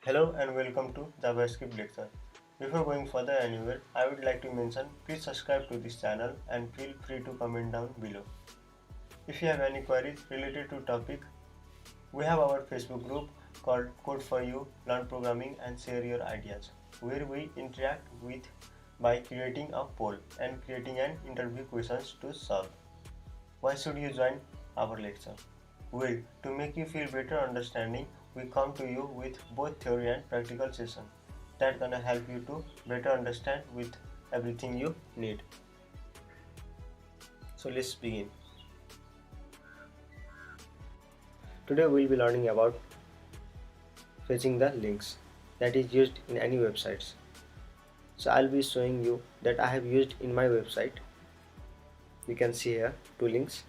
Hello and welcome to JavaScript lecture. Before going further anywhere, I would like to mention please subscribe to this channel and feel free to comment down below. If you have any queries related to topic, we have our Facebook group called Code for You, Learn Programming and Share Your Ideas, where we interact with by creating a poll and creating an interview questions to solve. Why should you join our lecture? Well, to make you feel better understanding, we come to you with both theory and practical session that gonna help you to better understand with everything you need. So let's begin. Today we'll be learning about fetching the links that is used in any websites. So I'll be showing you that I have used in my website. You can see here two links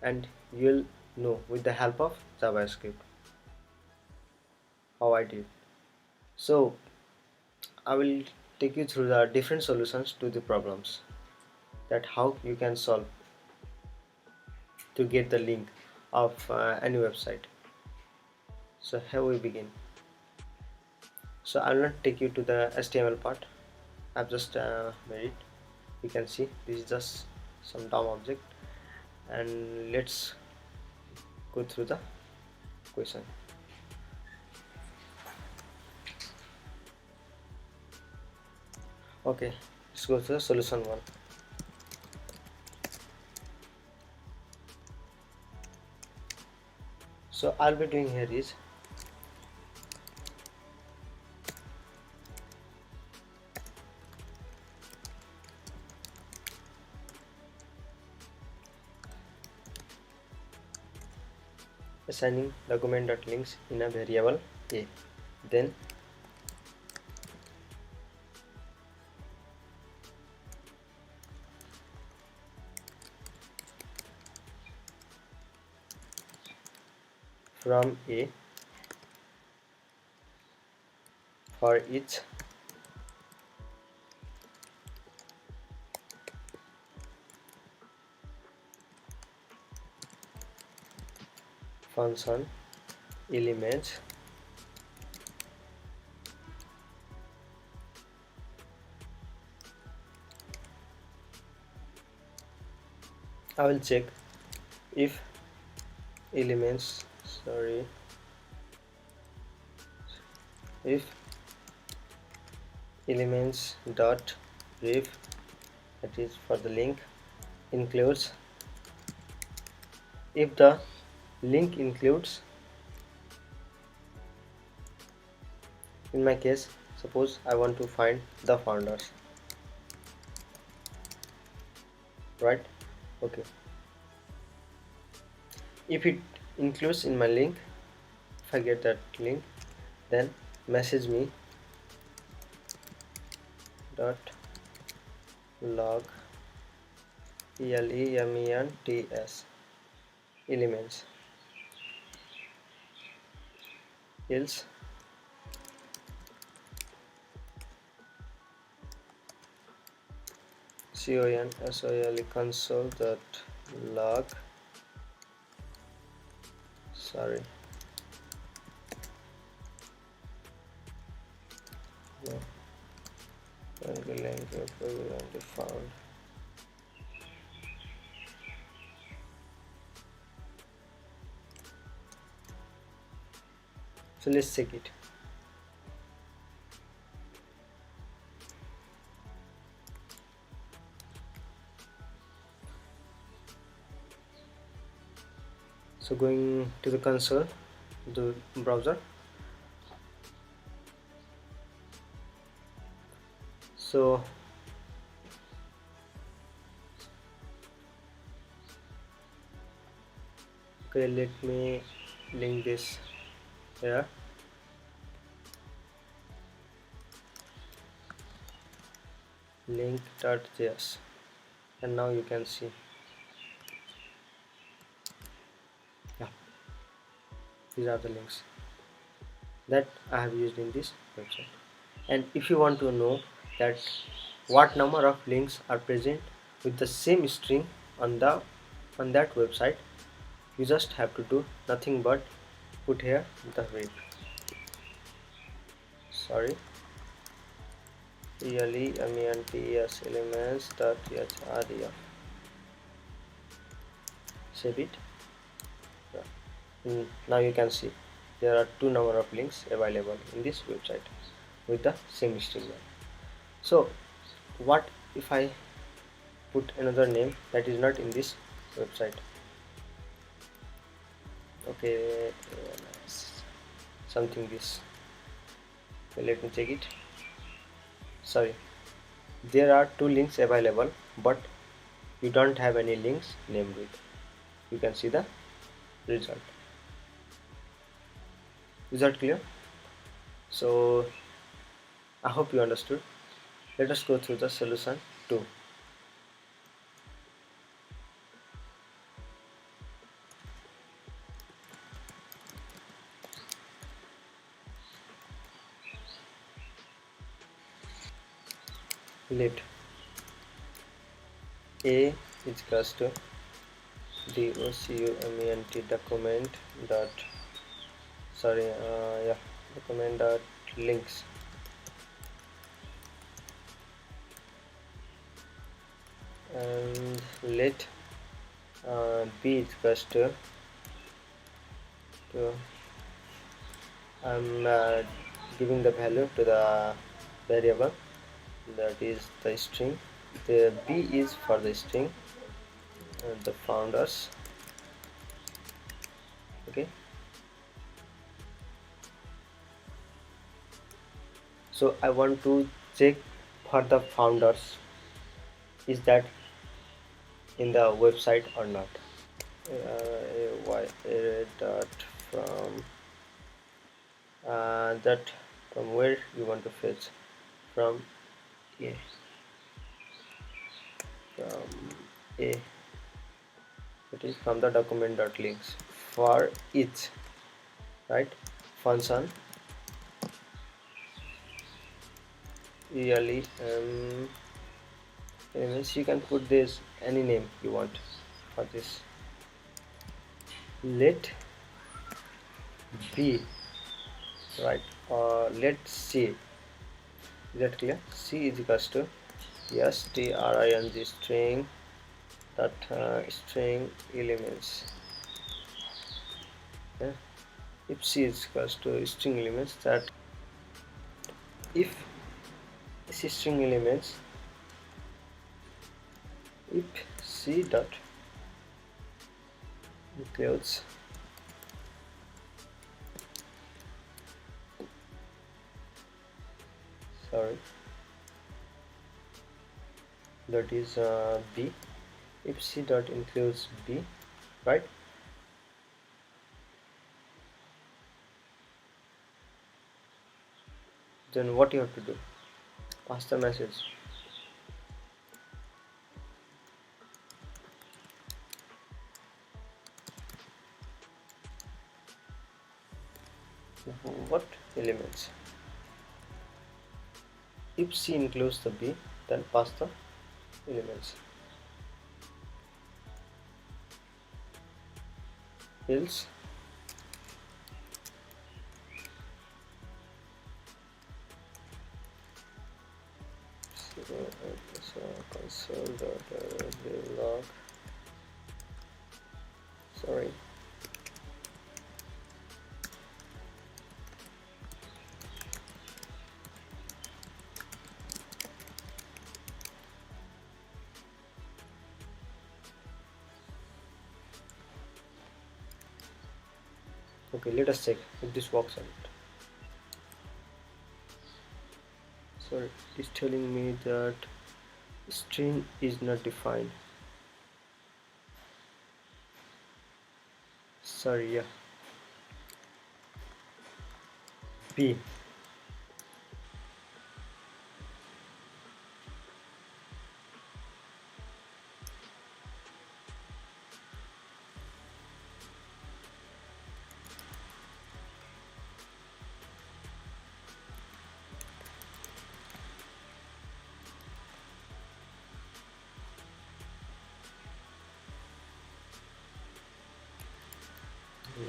and you'll know with the help of JavaScript how I did. So I will take you through the different solutions to the problems that how you can solve to get the link of any website. So here we begin. So I will not take you to the HTML part. I've just made it. You can see this is just some DOM object, and let's go through the question. Okay, let's go to the solution one. So I'll be doing here is assigning document.links in a variable a, then from a for each function elements I will check if elements if elements dot ref, that is for the link, includes, if the link includes, in my case suppose I want to find the founders, right? Okay, if it includes in my link, if I get that link, then message me dot log elements elements, else console dot log no, the link equivalent found. So let's check it. So going to the console, the browser. So okay, let me link this here. Link.js, and now you can see, yeah, these are the links that I have used in this website. And if you want to know that what number of links are present with the same string on that website, you just have to do nothing but put here the ref. sorry, really MENTS elements dot href. Save it. Now you can see there are two number of links available in this website with the same string name. So what if I put another name that is not in this website? Okay, something this. Okay, let me check it. Sorry, there are two links available, but you don't have any links named with. You can see the result. Is that clear? So I hope you understood. Let us go through the solution 2. Let A is equals to document dot document dot links and let B is equals to I'm giving the value to the variable that is the string. The B is for the string and the founders. Okay, so I want to check for the founders, is that in the website or not. Dot from that from where you want to fetch from A, it is from the document.links for each, right, function really elements. You can put this any name you want for this. Let B, right, let C, is that clear? C is equals to string string that string elements. Yeah. If C is equals to string elements, that if C string elements, if C dot includes that is B, if C dot includes B, right, then what you have to do? Pass the message. What elements? If C includes the B, then pass the elements. Else console.log, sorry, okay, let us check if this works or not. So it is telling me that string is not defined. Sorry, yeah, B.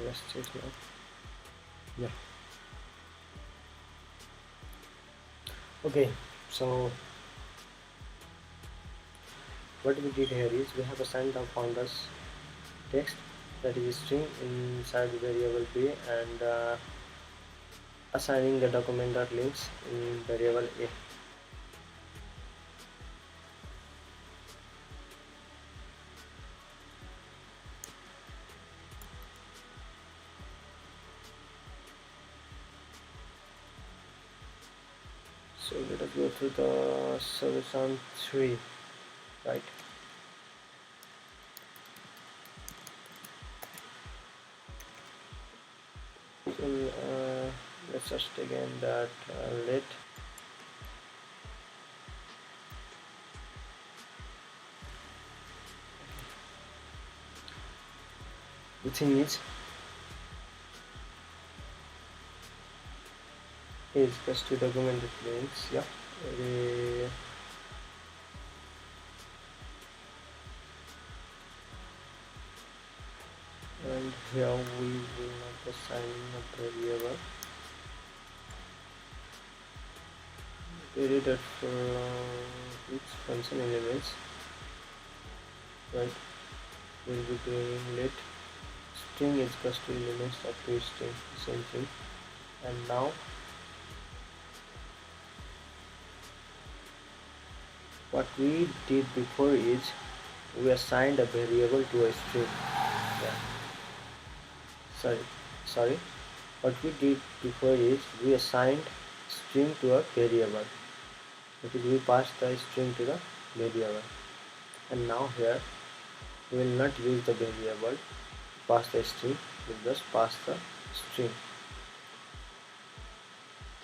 Let's check now. Yeah. Okay, so what we did here is we have assigned the founders text, that is string, inside variable b, and assigning the document.links in variable a. So let us go through the solution 3, right? So let's just again that let the thing is just to document the links, yeah. Uh, and here we will not assign a variable created from each function elements, right? We'll be doing let string is equals to elements up to string, same thing. And now what we did before is we assigned a variable to a string. Yeah. Sorry. What we did before is we assigned string to a variable. That is, we passed the string to the variable. And now here we will not use the variable pass the string, we'll just pass the string.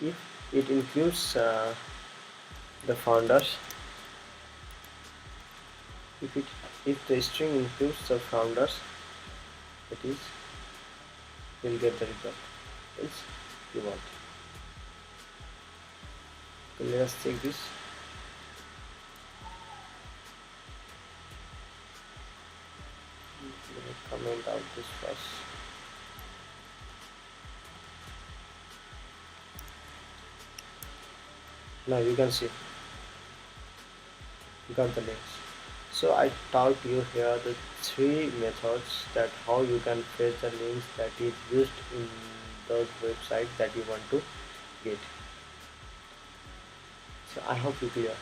If it includes the founders, if the string includes the founders, that is, we'll get the result. Else you won't. So let us check this. Let me comment out this first. Now you can see you got the links. So I taught you here the three methods that how you can fetch the links that is used in those websites that you want to get. So I hope you clear.